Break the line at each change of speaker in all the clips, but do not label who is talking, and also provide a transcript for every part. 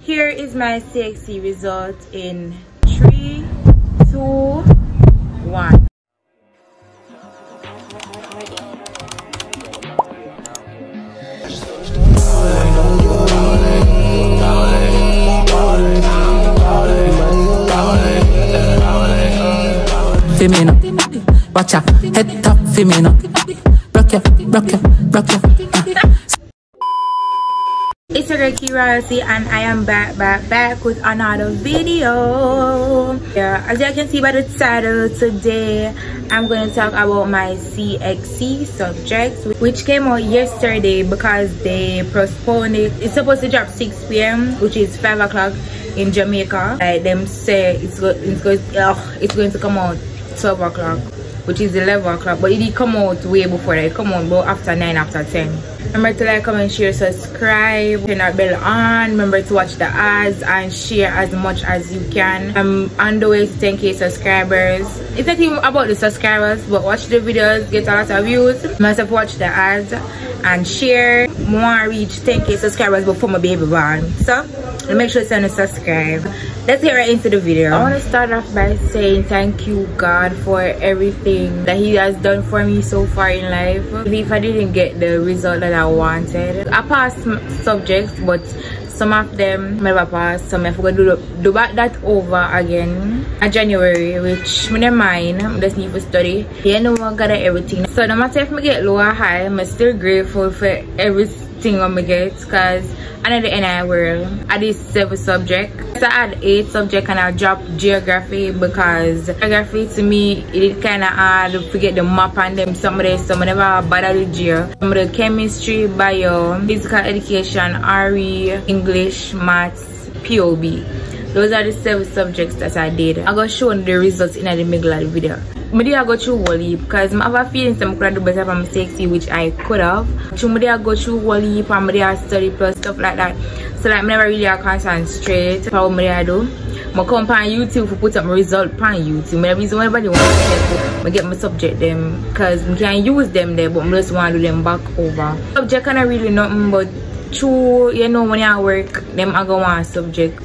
Here is my CXC result in 3, 2, 1.
Femina, watch out, head top, femina. Rock ya.
It's your girl Keliesa and I am back with another video. Yeah, as you can see by the title, today I'm going to talk about my CXC subjects, which came out yesterday because they postponed it. It's supposed to drop 6 p.m, which is 5 o'clock in Jamaica. Like them say it's going to come out 12 o'clock, which is 11 o'clock, but it did come out way before that. It come out about after 9, after 10. Remember to like, comment, share, subscribe, turn that bell on. Remember to watch the ads and share as much as you can. I'm on the way to 10k subscribers. It's not even about the subscribers, but watch the videos, get a lot of views. Myself watch the ads and share. More reach 10k subscribers before my baby born. So make sure to subscribe. Let's get right into the video. I want to start off by saying thank you God for everything that he has done for me so far in life. If I didn't get the result that I wanted, I passed subjects, but some of them never passed. So I forgot to do that over again in January, which I don't mind. I just need to study. You know, I got everything. So no matter if I get low or high, I'm still grateful for everything I get, because I'm at the NI world. I did 7 subjects. So I had 8 subjects and I dropped geography because geography to me it kind of hard to forget the map and them. Some never bother with geo. Some of the chemistry, bio, physical education, RE, English, maths, POB. Those are the 7 subjects that I did. I got shown the results in the middle of the video. I did go through whole heap because I have a feeling I could do better from CXC, which I could have. So I did go through whole heap and I did study plus stuff like that. So like I never really concentrate how I do. I come on YouTube to put up my result on YouTube. The reason why everybody wants to help, I get my subject them because I can use them there, but I just want to do them back over. Subject kind of really nothing, but true, you know, when I work, them I go on subject.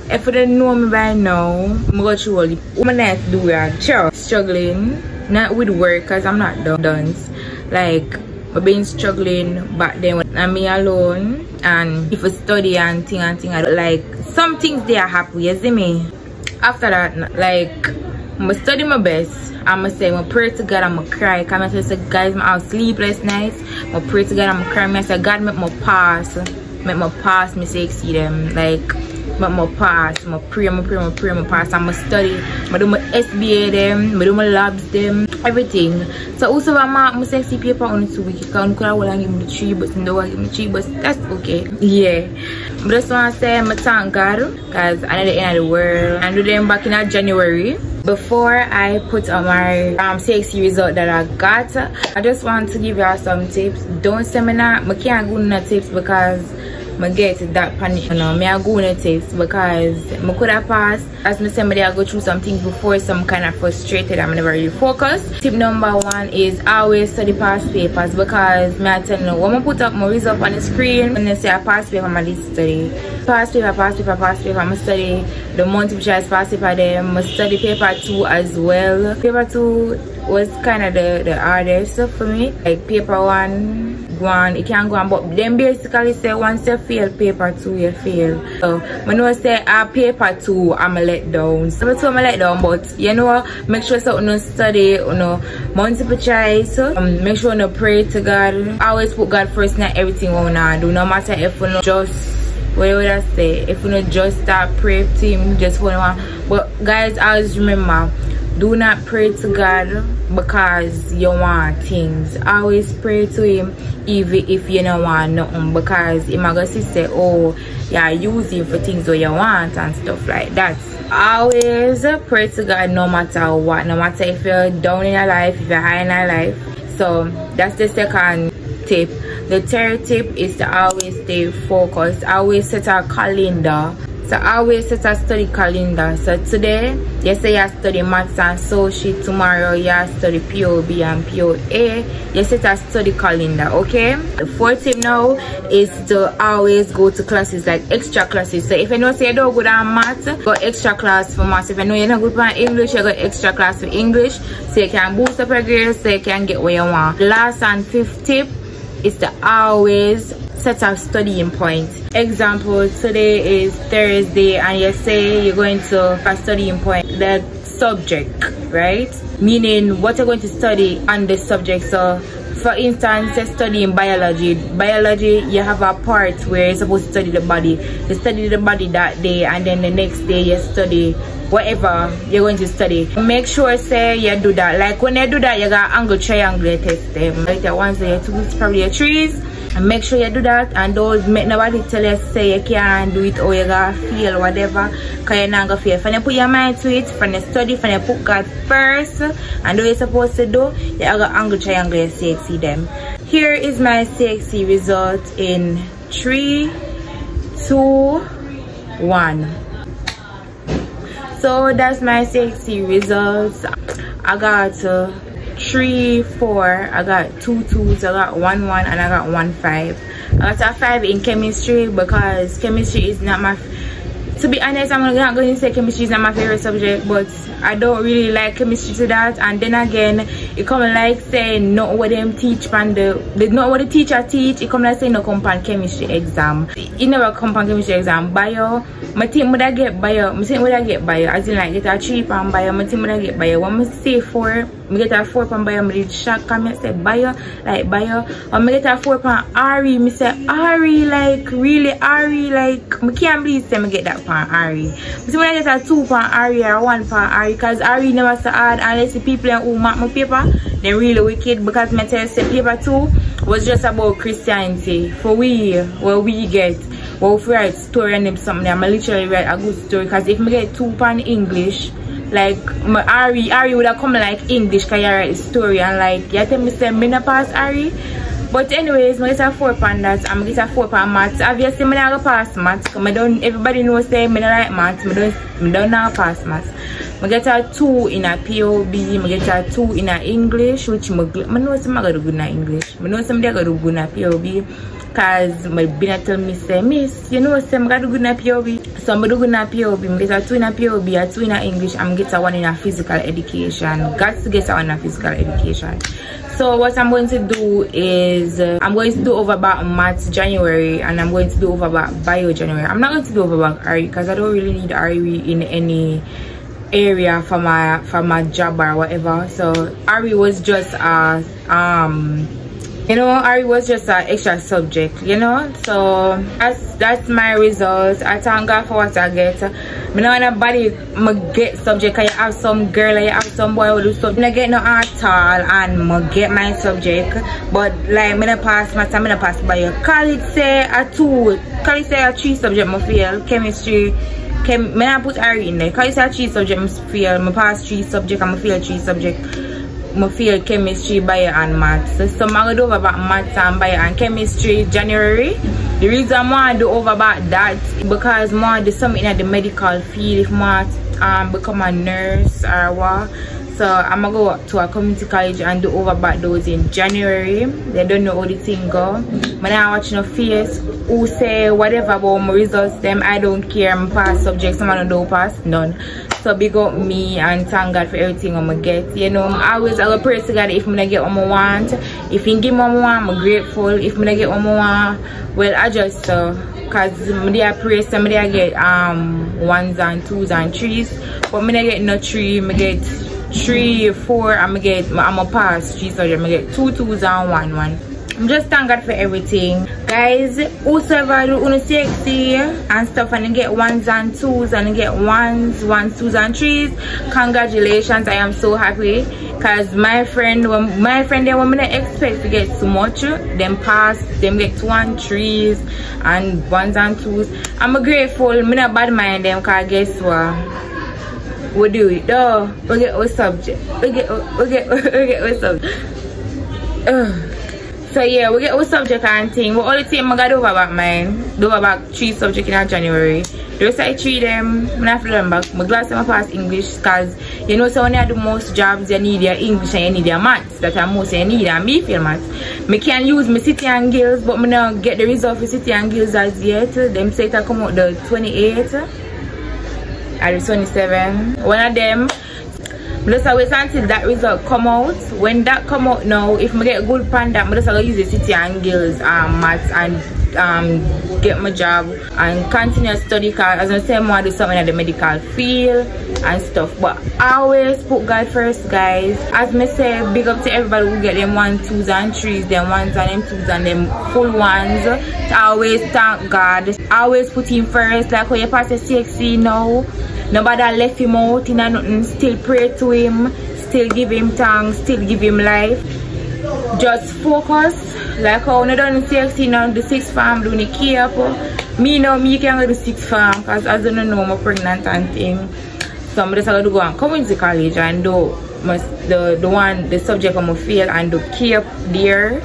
If you don't know me by now, I'm going through all the nice do it. Sure, struggling, not with work because I'm not done. Like, I've been struggling back then when I'm me alone, and if I study and thing, I like some things they are happy, you see me? After that, like, I'm gonna study my best. I'm gonna say, I'm gonna pray to God, I'm gonna cry. I'm gonna say, guys, I have sleepless nights. I'm gonna pray to God, I'm gonna cry. I say, God, make my pass me CXC them. Like, make my pass, I'm pray, pass. I'm gonna study, I do my SBA them, I do my labs them, everything. So also I mark my CXC paper on 2 weeks. Because I could give me the 3, but I don't want to give me 3, but that's okay. Yeah. But just want to say I thank God because I'm at the end of the world. And do them back in January. Before I put on my CXC result that I got, I just want to give y'all some tips. Don't say me not, I can't go no tips because I get that panic. You know, I go on tips because I could have passed. As I said, I go through some things before, so I'm kind of frustrated. I'm never really focused. Tip number 1 is always study past papers, because I tell you, when I put up my result on the screen, when they say I pass paper, I'm study. Pass paper, I'm study the multiple choice pass paper there. I'm study paper 2 as well. Paper 2 was kind of the hardest for me. Like paper 1, it can't go on, but then basically say once you fail paper 2, you fail. So when I say paper 2, I'm a let down. So that's I'm a let down, but you know, make sure so no study, no multiple choice. Make sure no pray to God. Always put God first in everything we wanna do. No matter if we not just what would I say? If we not just start pray to Him, just wanna. But guys, always remember, do not pray to God because you want things. Always pray to Him even if you don't want nothing, because He might say, oh, yeah, use Him for things that you want and stuff like that. Always pray to God no matter what, no matter if you're down in your life, if you're high in your life. So that's the second tip. The third tip is to always stay focused. Always set a calendar So I always set a study calendar. So today, you say you study maths and social. Tomorrow, you study POB and POA. You set a study calendar, okay? The fourth tip now is to always go to classes, like extra classes. So if you know say you don't good at maths, go extra class for maths. If you know you're not good at English, you go extra class for English. So you can boost up your grades, so you can get where you want. The last and fifth tip is to always set a studying point. Example, today is Thursday and you say you're going to a studying point, the subject, right? Meaning what you're going to study on the subject. So for instance, you're studying biology. Biology, you have a part where you're supposed to study the body. You study the body that day, and then the next day you study whatever you're going to study. Make sure say you do that. Like when you do that, you got angle triangle test them. Like the ones that you use probably your trees. And make sure you do that, and don't make nobody tell you say you can't do it or you gotta feel whatever, because you're not gonna feel. When you put your mind to it, when you study, when you put God first and do what you're supposed to do, you got angle triangle and CXC them. Here is my CXC result in 3, 2, 1. So that's my CXC results. I got 3, 4, I got 2 2s, I got 1 1, and I got 1 5. I got a 5 in chemistry because chemistry is not my, to be honest, I'm not going to say chemistry is not my favorite subject, but I don't really like chemistry to that. And then again, it come like saying not what them teach and not what the teacher teach. It come like saying no compound chemistry exam. You never compound chemistry exam. Bio, my team would I get bio, my team would I get bio, as in like get a 3 pound bio, my team would I get bio. When I say 4, I get a 4 pound bio, I did shock, I say bio, like bio. When I get a 4 pound RE, I say RE, like really RE, like I can't believe I get that pound RE. So when I get a 2 pound RE or 1 pound RE, because RE never so hard unless the people who mark my paper, they're really wicked, because my tell say paper 2 was just about Christianity. For we, what we get, well, if we write story and them something, I'm literally write a good story, because if I get 2 pound English, like my RE would have come like English, because you write a story, and like you tell me say me not pass RE. But anyways, I get a 4 pound that, I'm get a 4 pound maths. Obviously, I don't pass maths, because everybody knows say I don't like maths, I don't know pass maths. I get a 2 in a POB, I get a 2 in a English, which I know some I got to do in English. I know some they got to do in a POB, because my been tell me say, Miss, you know some got to do in a POB. So I do in a POB, I get a 2 in a POB, a 2 in a English, and I get a 1 in a physical education. Got to get a 1 in a physical education. So what I'm going to do is I'm going to do over about maths January, and I'm going to do over about bio January. I'm not going to do over about RE, because I don't really need RE in any area for my job or whatever. So RE was just you know, RE was just an extra subject, you know. So that's my results. I thank God for what I get. I know nobody get subject, because you have some girl and you have some boy who do something. I get no at all, and I get my subject. But like, I don't pass maths, I don't pass bio. College say a 2, college say a 3 subject I fail. Chemistry, I don't put RE in there. College say a 3 subject I fail. I pass 3 subject, I fail 3 subject. I fail chemistry, bio, and maths. So I'm going to do over about maths and bio and chemistry January. The reason I want to do over about that because I want to do something in the medical field. If I want to become a nurse or what. So I'm going to go to a community college and do over about those in January. They don't know how the thing go. When I watch no face who say whatever about my results, them I don't care. I'm pass subjects, someone don't pass, none. So big up me and thank God for everything I'm gonna get. You know, I always pray to God if I'm gonna get what I want. If He give me what I want, I'm grateful. If I'm gonna get what I want, well I just cause I pray somebody I get 1s and 2s and 3s. But I get no 3, I get 3, 4, I'm a pass 3, so I'm gonna get 2 2s and 1 1. I'm just thank God for everything. Guys, whosoever do CXC and stuff and get 1s and 2s and get 1s, 2s and 3s, congratulations. I am so happy because my friend they were expect to get so much. Them pass, them get 2 and 3s and 1s and 2s. I'm grateful. I'm not bad mind them because guess what? We do it though. We get our subject. We get our subject. So yeah, we get our subject and thing. We only take I got over about mine. Do about 3 subjects in January. The The rest I treat them, I have to learn back. I'm glad I pass English because you know, so when you do most jobs, you need your English and you need your maths. That's what most you need, and me feel maths. I can use my City and Guilds, but I don't get the result for City and Guilds as yet. Them say it come out the 28th or the 27th. One of them. Just wait until that result come out. When that come out now, if I get good pan that, I just use the City and Guilds maths and get my job and continue to study, because as I say, I want to do something in the medical field and stuff. But I always put God first, guys. As I say, big up to everybody who get them 1, 2s and 3s, them 1s and them 2s and them full ones. I always thank God. I always put him first, like when you pass the CXC now. Nobody left him out in nothing. Still pray to him, still give him thanks, still give him life. Just focus. Like how I done the CXC now, the 6th farm doing the Cape. Me now, me can go to the 6th farm because as I don't know, I'm pregnant and thing. So I'm just going to go and community college and do the subject I'm going to fail and do Cape there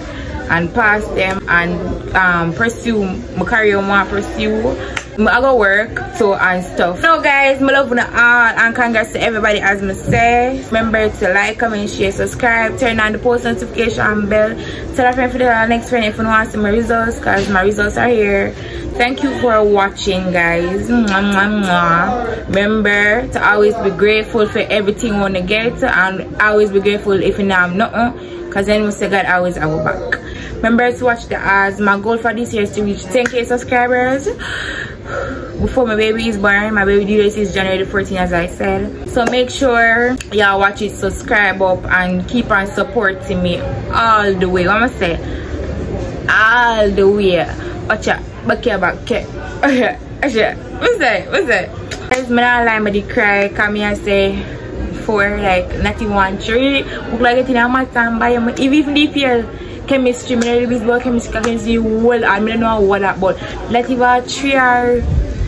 and pass them and pursue my career I want to pursue. I go work so and stuff. So guys, I love you all and congrats to everybody as I say. Remember to like, comment, share, subscribe, turn on the post notification bell. Tell a friend for the next friend if you want to see my results, because my results are here. Thank you for watching, guys. Remember to always be grateful for everything you want to get, and always be grateful if you have nothing, because then we say God always have our back. Remember to watch the ads. My goal for this year is to reach 10k subscribers before my baby is born. My baby due date is January 14th, as I said. So make sure y'all watch it, subscribe up, and keep on supporting me all the way. What am I say? All the way. Watch out. Back here, back here. What's that? Guys, I'm not lying, I did cry. Come here and say for like not even 1 3. Look like it in a math and by even if you chemistry, I don't know about chemistry, well, I don't know what that, but not even 3 or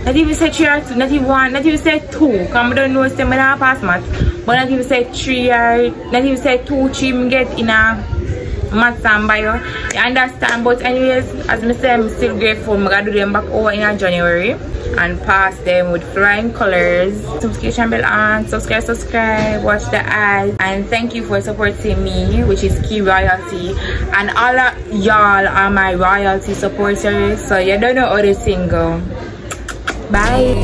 not even say 3 or 2, not even 1, not even say 2, because I don't know if I don't pass math, but not even say 3 or not even say 2, 3 get in a maths and bio. You understand? But anyways, as I say, I'm still grateful. I'm gonna do them back over in January and pass them with flying colors. Subscription bell on, subscribe, watch the ads, and thank you for supporting me, which is key royalty, and all of y'all are my royalty supporters, so you don't know how to sing. Bye.